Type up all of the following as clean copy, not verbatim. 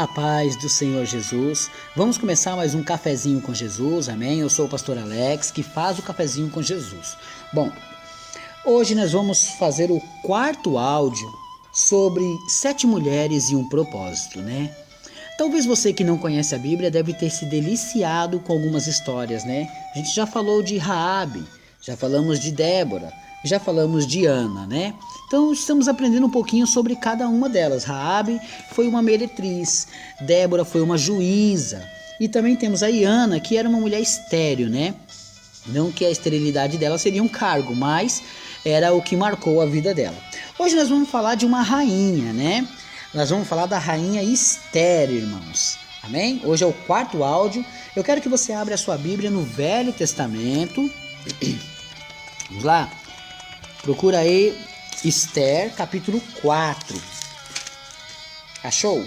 A paz do Senhor Jesus. Vamos começar mais um cafezinho com Jesus, amém? Eu sou o pastor Alex, que faz o cafezinho com Jesus. Bom, hoje nós vamos fazer o quarto áudio sobre 7 mulheres e um propósito, né? Talvez você que não conhece a Bíblia deve ter se deliciado com algumas histórias, né? A gente já falou de Raabe, já falamos de Débora, já falamos de Ana, né? Então estamos aprendendo um pouquinho sobre cada uma delas. Raabe foi uma meretriz, Débora foi uma juíza, e também temos a Ana, que era uma mulher estéril, né? Não que a esterilidade dela seria um cargo, mas era o que marcou a vida dela. Hoje nós vamos falar de uma rainha, né? Nós vamos falar da rainha Esther, irmãos. Amém? Hoje é o quarto áudio. Eu quero que você abra a sua Bíblia no Velho Testamento. Vamos lá? Procura aí Esther, capítulo 4. Achou?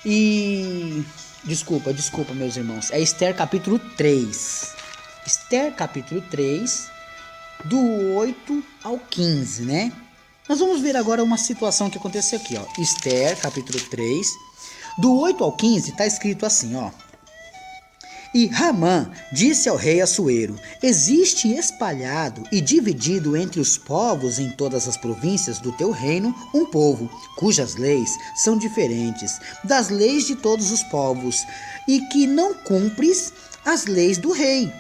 E... Desculpa, meus irmãos. É Esther, capítulo 3. Esther, capítulo 3, do 8 ao 15, né? Nós vamos ver agora uma situação que aconteceu aqui, ó. Esther, capítulo 3, do 8 ao 15, está escrito assim, ó. E Ramã disse ao rei Assuero: existe espalhado e dividido entre os povos em todas as províncias do teu reino um povo, cujas leis são diferentes das leis de todos os povos, e que não cumpres as leis do rei,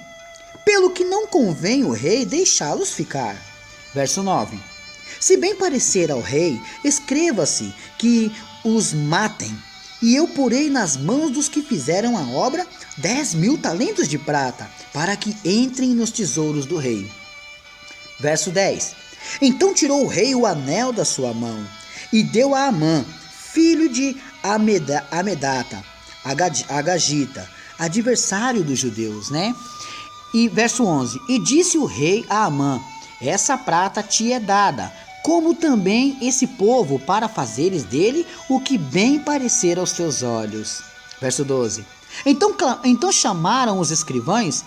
pelo que não convém o rei deixá-los ficar. Verso 9. Se bem parecer ao rei, escreva-se que os matem, e eu porei nas mãos dos que fizeram a obra 10.000 talentos de prata, para que entrem nos tesouros do rei. Verso 10. Então tirou o rei o anel da sua mão, e deu a Amã, filho de Amedata, Agagita, adversário dos judeus, né? E verso 11. E disse o rei a Amã: essa prata te é dada, como também esse povo, para fazeres dele o que bem parecer aos teus olhos. Verso 12. Então chamaram os escrivães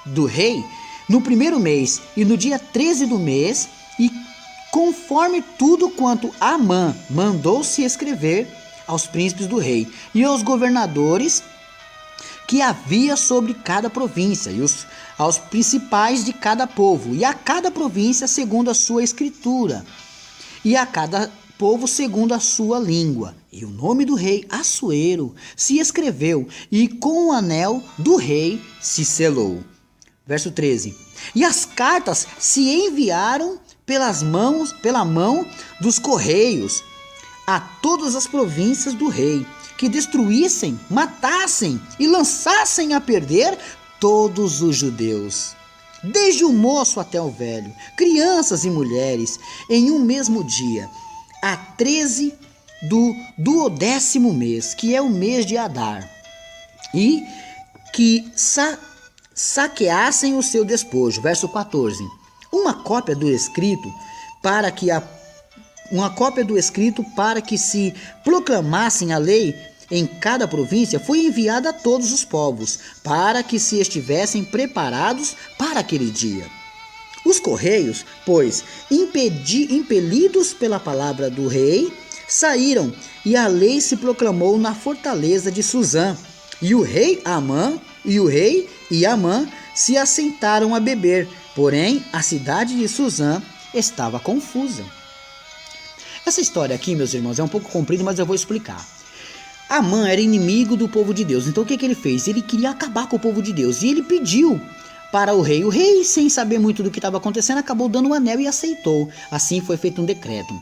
do rei no primeiro mês, e no dia 13 do mês, e conforme tudo quanto Amã mandou se escrever aos príncipes do rei, e aos governadores que havia sobre cada província, e aos principais de cada povo, e a cada província segundo a sua escritura, e a cada povo segundo a sua língua. E o nome do rei Assuero se escreveu, e com o anel do rei se selou. Verso 13. E as cartas se enviaram pela mão dos correios a todas as províncias do rei, que destruíssem, matassem e lançassem a perder todos os judeus, desde o moço até o velho, crianças e mulheres, em um mesmo dia, a 13 do 12º mês, que é o mês de Adar, e que saqueassem o seu despojo. Verso 14. Uma cópia do escrito para que se proclamassem a lei em cada província foi enviada a todos os povos, para que se estivessem preparados para aquele dia. Os correios, pois, impelidos pela palavra do rei, saíram, e a lei se proclamou na fortaleza de Suzã. E o rei e Amã se assentaram a beber, porém a cidade de Suzã estava confusa. Essa história aqui, meus irmãos, é um pouco comprida, mas eu vou explicar. Amã era inimigo do povo de Deus, então o que ele fez? Ele queria acabar com o povo de Deus, e ele pediu para o rei. O rei, sem saber muito do que estava acontecendo, acabou dando o anel e aceitou. Assim foi feito um decreto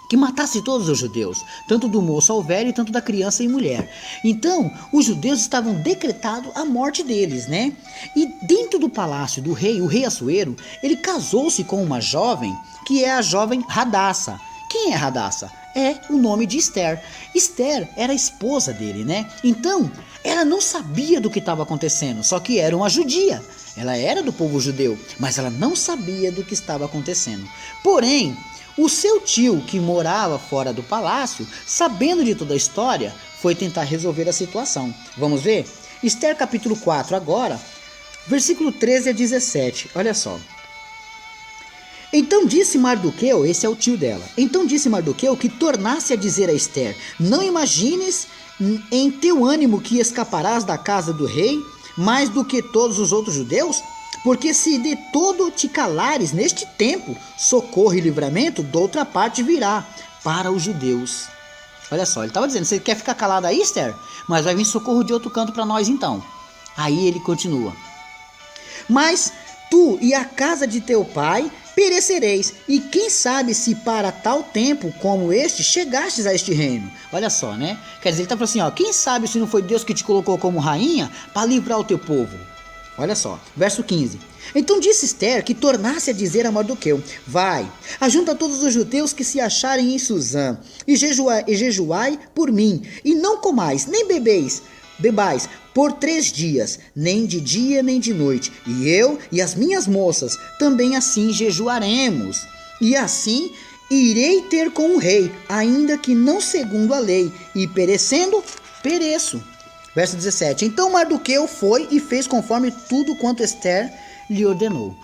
que matasse todos os judeus, tanto do moço ao velho, tanto da criança e mulher. Então, os judeus estavam decretado a morte deles, né? E dentro do palácio do rei, o rei Assuero, ele casou-se com uma jovem, que é a jovem Radassa. Quem é Radassa? É o nome de Esther. Esther era a esposa dele, né? Então, ela não sabia do que estava acontecendo, só que era uma judia. Ela era do povo judeu, mas ela não sabia do que estava acontecendo. Porém, o seu tio, que morava fora do palácio, sabendo de toda a história, foi tentar resolver a situação. Vamos ver? Esther capítulo 4 agora, versículo 13 a 17. Olha só. Então disse Mardoqueu, esse é o tio dela, então disse Mardoqueu que tornasse a dizer a Ester: não imagines em teu ânimo que escaparás da casa do rei mais do que todos os outros judeus, porque se de todo te calares neste tempo, socorro e livramento de outra parte virá para os judeus. Olha só, ele estava dizendo: você quer ficar calado aí, Ester? Mas vai vir socorro de outro canto para nós então. Aí ele continua: mas tu e a casa de teu pai perecereis, e quem sabe se para tal tempo como este chegastes a este reino. Olha só, né? Quer dizer, ele está falando assim, ó, quem sabe se não foi Deus que te colocou como rainha para livrar o teu povo. Olha só, verso 15. Então disse Ester que tornasse a dizer a Mardoqueu: vai, ajunta todos os judeus que se acharem em Suzã, e jejuai por mim, e não comais, nem bebais por 3 dias, nem de dia nem de noite, e eu e as minhas moças também assim jejuaremos, e assim irei ter com o rei, ainda que não segundo a lei, e perecendo, pereço. Verso 17. Então Mardoqueu foi e fez conforme tudo quanto Ester lhe ordenou.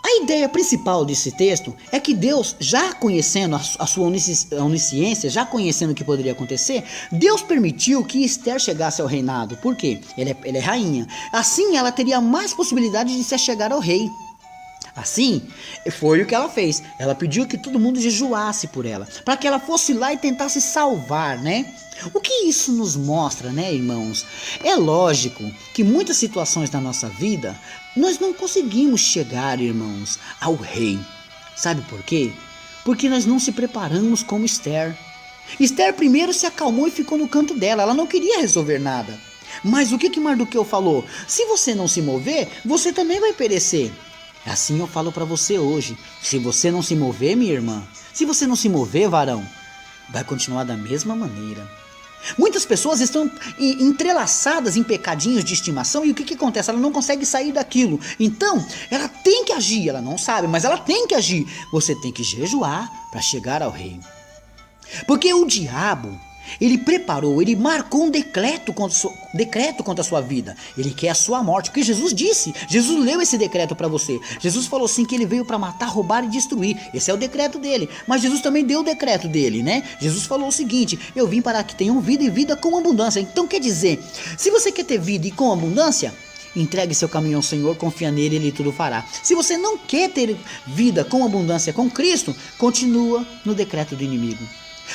A ideia principal desse texto é que Deus, já conhecendo a sua onisciência, já conhecendo o que poderia acontecer, Deus permitiu que Ester chegasse ao reinado. Por quê? Ela é rainha. Assim, ela teria mais possibilidade de se chegar ao rei. Assim, foi o que ela fez. Ela pediu que todo mundo jejuasse por ela, para que ela fosse lá e tentasse salvar, né? O que isso nos mostra, né, irmãos? É lógico que muitas situações da nossa vida, nós não conseguimos chegar, irmãos, ao rei. Sabe por quê? Porque nós não se preparamos como Ester. Esther primeiro se acalmou e ficou no canto dela, ela não queria resolver nada. Mas o que Mardoqueu falou? Se você não se mover, você também vai perecer. Assim eu falo para você hoje, se você não se mover, minha irmã, se você não se mover, varão, vai continuar da mesma maneira. Muitas pessoas estão entrelaçadas em pecadinhos de estimação e o que acontece? Ela não consegue sair daquilo. Então, ela tem que agir, ela não sabe, mas ela tem que agir. Você tem que jejuar para chegar ao rei. Porque o diabo, ele preparou, ele marcou um decreto contra a sua vida. Ele quer a sua morte, porque Jesus disse, Jesus leu esse decreto para você. Jesus falou assim que ele veio para matar, roubar e destruir. Esse é o decreto dele. Mas Jesus também deu o decreto dele, né? Jesus falou o seguinte: eu vim para que tenham vida e vida com abundância. Então quer dizer, se você quer ter vida e com abundância, entregue seu caminho ao Senhor, confia nele, ele tudo fará. Se você não quer ter vida com abundância com Cristo, continua no decreto do inimigo.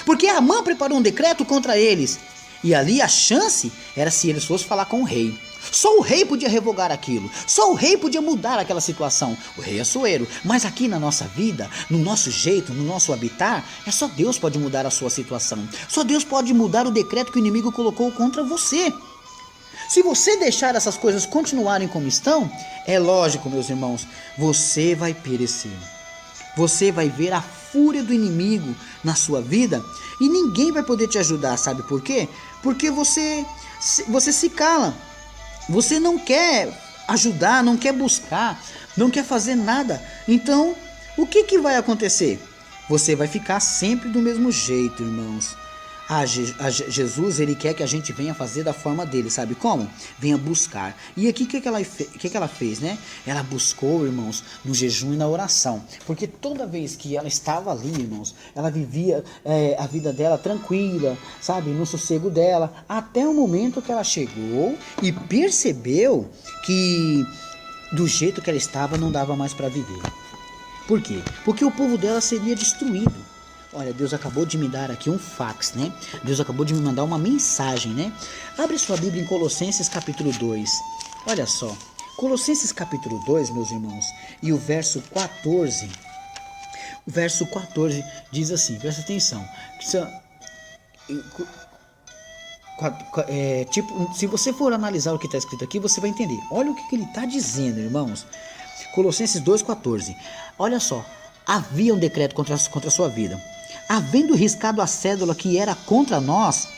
Porque Amã preparou um decreto contra eles. E ali a chance era se eles fossem falar com o rei. Só o rei podia revogar aquilo. Só o rei podia mudar aquela situação. O rei é soeiro. Mas aqui na nossa vida, no nosso jeito, no nosso habitar, é só Deus pode mudar a sua situação. Só Deus pode mudar o decreto que o inimigo colocou contra você. Se você deixar essas coisas continuarem como estão, é lógico, meus irmãos, você vai perecer. Você vai ver a fúria do inimigo na sua vida e ninguém vai poder te ajudar, sabe por quê? Porque você se cala, você não quer ajudar, não quer buscar, não quer fazer nada. Então, o que vai acontecer? Você vai ficar sempre do mesmo jeito, irmãos. Jesus, ele quer que a gente venha fazer da forma dele, sabe como? Venha buscar. E aqui o que ela fez, né? Ela buscou, irmãos, no jejum e na oração. Porque toda vez que ela estava ali, irmãos, ela vivia a vida dela tranquila, sabe? No sossego dela. Até o momento que ela chegou e percebeu que do jeito que ela estava não dava mais para viver. Por quê? Porque o povo dela seria destruído. Olha, Deus acabou de me dar aqui um fax, né? Deus acabou de me mandar uma mensagem, né? Abre sua Bíblia em Colossenses capítulo 2. Olha só. Colossenses capítulo 2, meus irmãos. E o verso 14. O verso 14 diz assim, presta atenção. Se você for analisar o que está escrito aqui, você vai entender. Olha o que ele está dizendo, irmãos. Colossenses 2,14. Olha só. Havia um decreto contra a sua vida. Havendo riscado a cédula que era contra nós,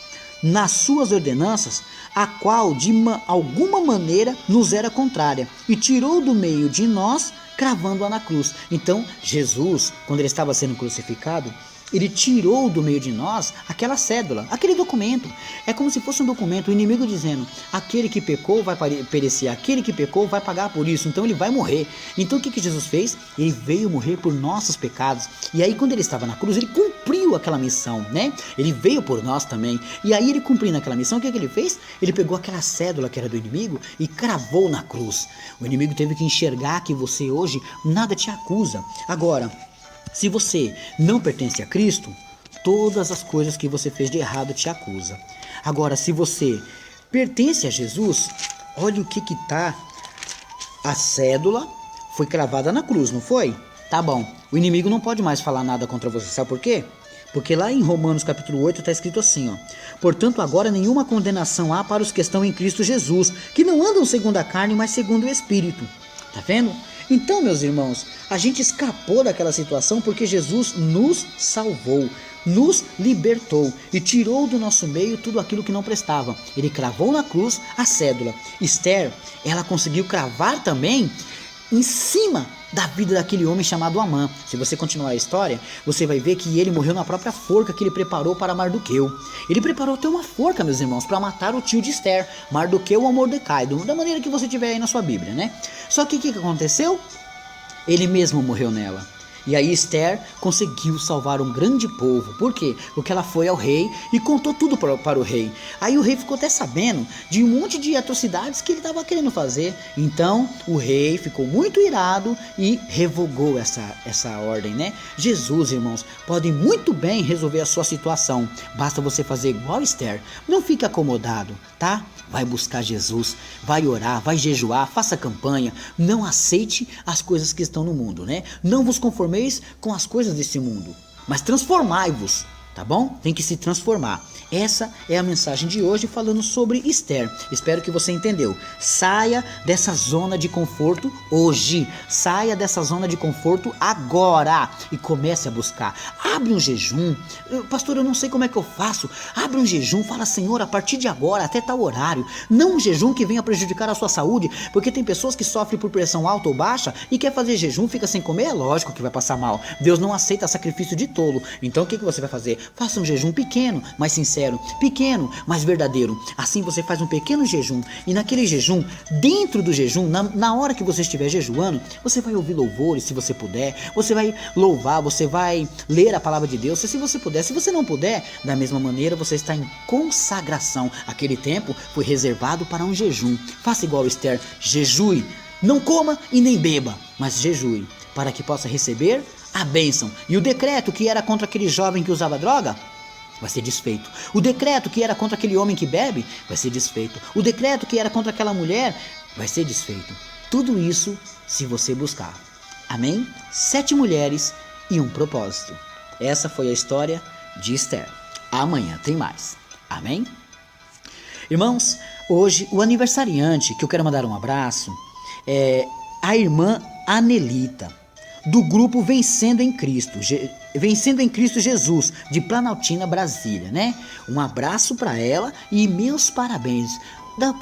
nas suas ordenanças, a qual de alguma maneira nos era contrária, e tirou do meio de nós, cravando-a na cruz. Então, Jesus, quando ele estava sendo crucificado, ele tirou do meio de nós aquela cédula, aquele documento. É como se fosse um documento, o inimigo dizendo, aquele que pecou vai perecer, aquele que pecou vai pagar por isso, então ele vai morrer. Então o que Jesus fez? Ele veio morrer por nossos pecados. E aí quando ele estava na cruz, ele cumpriu aquela missão, né? Ele veio por nós também. E aí ele cumprindo aquela missão, o que ele fez? Ele pegou aquela cédula que era do inimigo e cravou na cruz. O inimigo teve que enxergar que você hoje nada te acusa. Agora, se você não pertence a Cristo, todas as coisas que você fez de errado te acusa. Agora, se você pertence a Jesus, olha o que tá. A cédula foi cravada na cruz, não foi? Tá bom. O inimigo não pode mais falar nada contra você. Sabe por quê? Porque lá em Romanos capítulo 8 está escrito assim, ó. Portanto, agora nenhuma condenação há para os que estão em Cristo Jesus, que não andam segundo a carne, mas segundo o Espírito. Tá vendo? Então, meus irmãos, a gente escapou daquela situação porque Jesus nos salvou, nos libertou e tirou do nosso meio tudo aquilo que não prestava. Ele cravou na cruz a cédula. Esther, ela conseguiu cravar também em cima da vida daquele homem chamado Amã. Se você continuar a história, você vai ver que ele morreu na própria forca que ele preparou para Mardoqueu. Ele preparou até uma forca, meus irmãos, para matar o tio de Esther, Mardoqueu ou Mordecai, da maneira que você tiver aí na sua Bíblia, né? Só que o que aconteceu? Ele mesmo morreu nela. E aí Esther conseguiu salvar um grande povo. Por quê? Porque ela foi ao rei e contou tudo para o rei. Aí o rei ficou até sabendo de um monte de atrocidades que ele estava querendo fazer. Então o rei ficou muito irado e revogou essa ordem, né? Jesus, irmãos, pode muito bem resolver a sua situação. Basta você fazer igual Esther. Não fique acomodado, tá? Vai buscar Jesus, vai orar, vai jejuar, faça campanha. Não aceite as coisas que estão no mundo, né? Não vos conformeis com as coisas desse mundo, mas transformai-vos, tá bom? Tem que se transformar. Essa é a mensagem de hoje falando sobre Esther. Espero que você entendeu. Saia dessa zona de conforto hoje. Saia dessa zona de conforto agora e comece a buscar. Abre um jejum. Pastor, eu não sei como é que eu faço. Abre um jejum. Fala, Senhor, a partir de agora, até tal horário. Não um jejum que venha prejudicar a sua saúde, porque tem pessoas que sofrem por pressão alta ou baixa e quer fazer jejum, fica sem comer. É lógico que vai passar mal. Deus não aceita sacrifício de tolo. Então o que você vai fazer? Faça um jejum pequeno, mas sincero. Pequeno, mas verdadeiro. Assim você faz um pequeno jejum. E naquele jejum, dentro do jejum, na hora que você estiver jejuando, você vai ouvir louvores, se você puder. Você vai louvar, você vai ler a palavra de Deus, se você puder. Se você não puder, da mesma maneira, você está em consagração. Aquele tempo foi reservado para um jejum. Faça igual Esther, jejue. Não coma e nem beba, mas jejue, para que possa receber a bênção. E o decreto que era contra aquele jovem que usava droga vai ser desfeito. O decreto que era contra aquele homem que bebe vai ser desfeito. O decreto que era contra aquela mulher vai ser desfeito. Tudo isso se você buscar. Amém? 7 mulheres e um propósito. Essa foi a história de Esther. Amanhã tem mais. Amém? Irmãos, hoje o aniversariante que eu quero mandar um abraço é a irmã Anelita, do grupo Vencendo em Cristo Jesus, de Planaltina, Brasília, né? Um abraço para ela e meus parabéns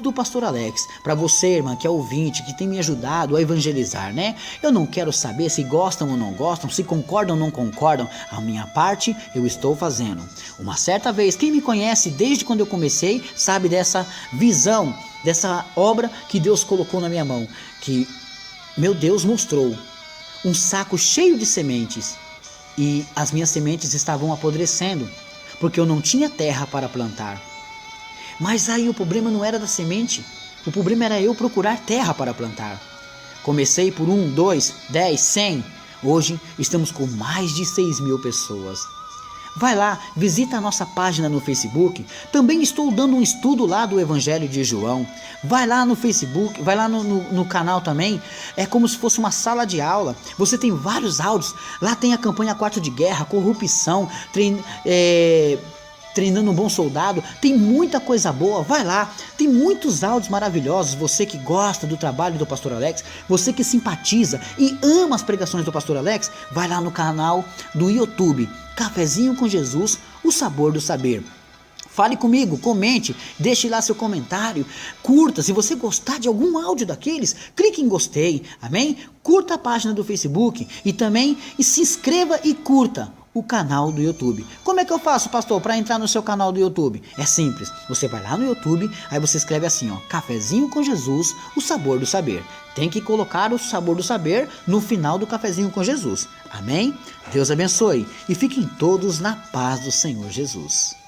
do pastor Alex, para você, irmã, que é ouvinte, que tem me ajudado a evangelizar, né? Eu não quero saber se gostam ou não gostam, se concordam ou não concordam, a minha parte eu estou fazendo. Uma certa vez, quem me conhece desde quando eu comecei, sabe dessa visão, dessa obra que Deus colocou na minha mão, que meu Deus mostrou um saco cheio de sementes e as minhas sementes estavam apodrecendo, porque eu não tinha terra para plantar. Mas aí o problema não era da semente, o problema era eu procurar terra para plantar. Comecei por 1, 2, 10, 100, hoje estamos com mais de 6.000 pessoas. Vai lá, visita a nossa página no Facebook. Também estou dando um estudo lá do Evangelho de João. Vai lá no Facebook, vai lá no canal também. É como se fosse uma sala de aula. Você tem vários áudios. Lá tem a campanha 4 de guerra, corrupção, treinando um bom soldado. Tem muita coisa boa, vai lá. Tem muitos áudios maravilhosos. Você que gosta do trabalho do pastor Alex, você que simpatiza e ama as pregações do pastor Alex, vai lá no canal do YouTube, Cafezinho com Jesus, o sabor do saber. Fale comigo, comente, deixe lá seu comentário, curta. Se você gostar de algum áudio daqueles, clique em gostei, amém? Curta a página do Facebook e também se inscreva e curta o canal do YouTube. Como é que eu faço, pastor, para entrar no seu canal do YouTube? É simples, você vai lá no YouTube, aí você escreve assim, ó, Cafezinho com Jesus, o sabor do saber. Tem que colocar o sabor do saber no final do Cafezinho com Jesus. Amém? Deus abençoe e fiquem todos na paz do Senhor Jesus.